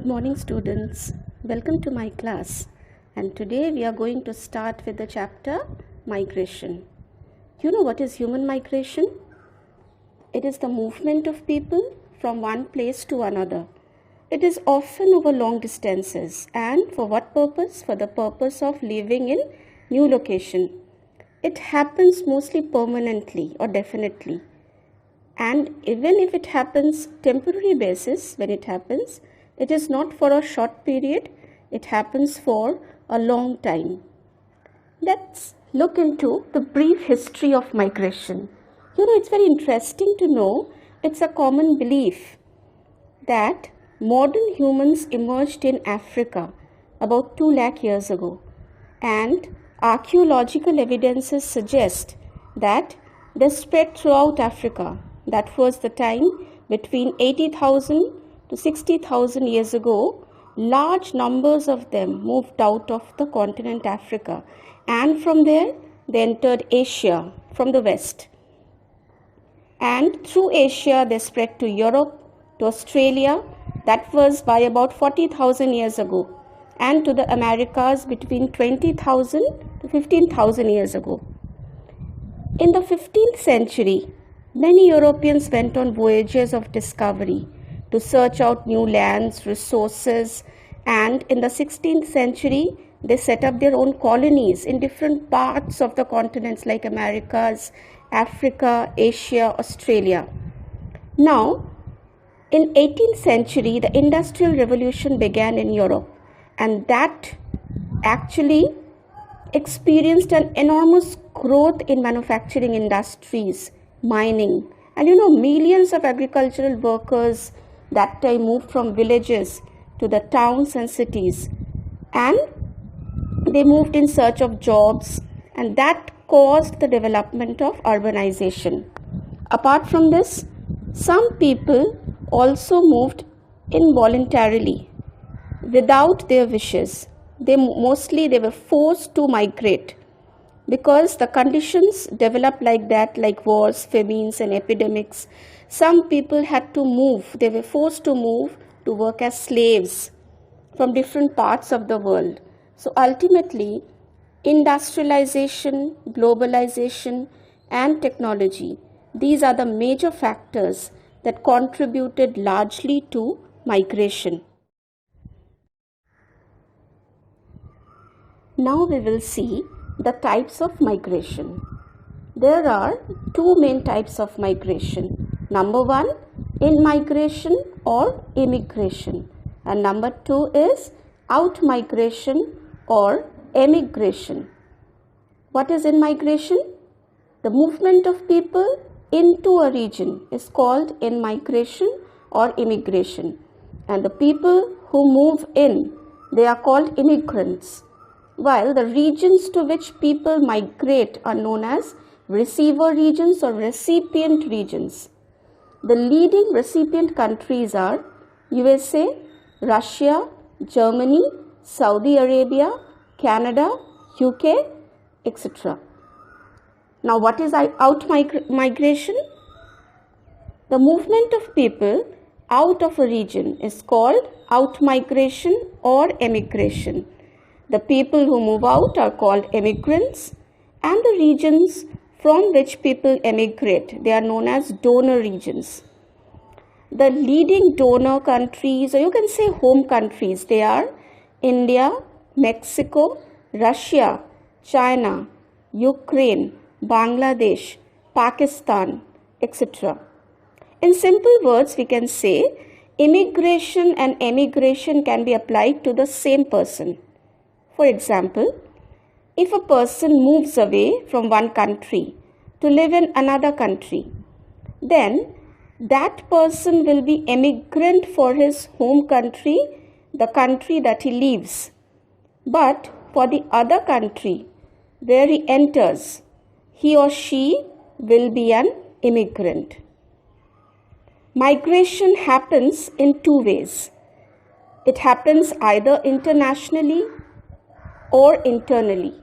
Good morning, students. Welcome to my class. And today we are going to start with the chapter Migration. You know what is human migration? It is the movement of people from one place to another. It is often over long distances. And for what purpose? For the purpose of living in new location. It happens mostly permanently or definitely. And even if it happens temporary basis, when it happens, it is not for a short period, it happens for a long time. Let's look into the brief history of migration. You know, it's very interesting to know, it's a common belief that modern humans emerged in Africa about 2 lakh years ago. And archaeological evidences suggest that they spread throughout Africa. That was the time between 80,000 to 60,000 years ago. Large numbers of them moved out of the continent Africa, and from there they entered Asia from the west. And through Asia they spread to Europe, to Australia, that was by about 40,000 years ago, and to the Americas between 20,000 to 15,000 years ago. In the 15th century, many Europeans went on voyages of discovery to search out new lands, resources, and in the 16th century, they set up their own colonies in different parts of the continents like Americas, Africa, Asia, Australia. Now, in 18th century, the Industrial Revolution began in Europe, and that actually experienced an enormous growth in manufacturing industries, mining, and millions of agricultural workers that time moved from villages to the towns and cities, and they moved in search of jobs, and that caused the development of urbanization. Apart from this, some people also moved involuntarily without their wishes. They were forced to migrate because the conditions developed like that, like wars, famines, and epidemics. Some people had to move. They were forced to move to work as slaves from different parts of the world. So ultimately, industrialization, globalization, and technology, these are the major factors that contributed largely to migration. Now we will see the types of migration. There are 2 main types of migration. Number 1, in-migration or immigration, and number 2 is out-migration or emigration. What is in-migration? The movement of people into a region is called in-migration or immigration, and the people who move in, they are called immigrants, while the regions to which people migrate are known as receiver regions or recipient regions. The leading recipient countries are USA, Russia, Germany, Saudi Arabia, Canada, UK, etc. Now, what is out-migration? The movement of people out of a region is called out-migration or emigration. The people who move out are called emigrants, and the regions from which people emigrate, they are known as donor regions. The leading donor countries, or you can say home countries, they are India, Mexico, Russia, China, Ukraine, Bangladesh, Pakistan, etc. In simple words, we can say immigration and emigration can be applied to the same person. For example, if a person moves away from one country to live in another country, then that person will be emigrant for his home country, the country that he leaves. But for the other country where he enters, he or she will be an immigrant. Migration happens in 2 ways. It happens either internationally or internally.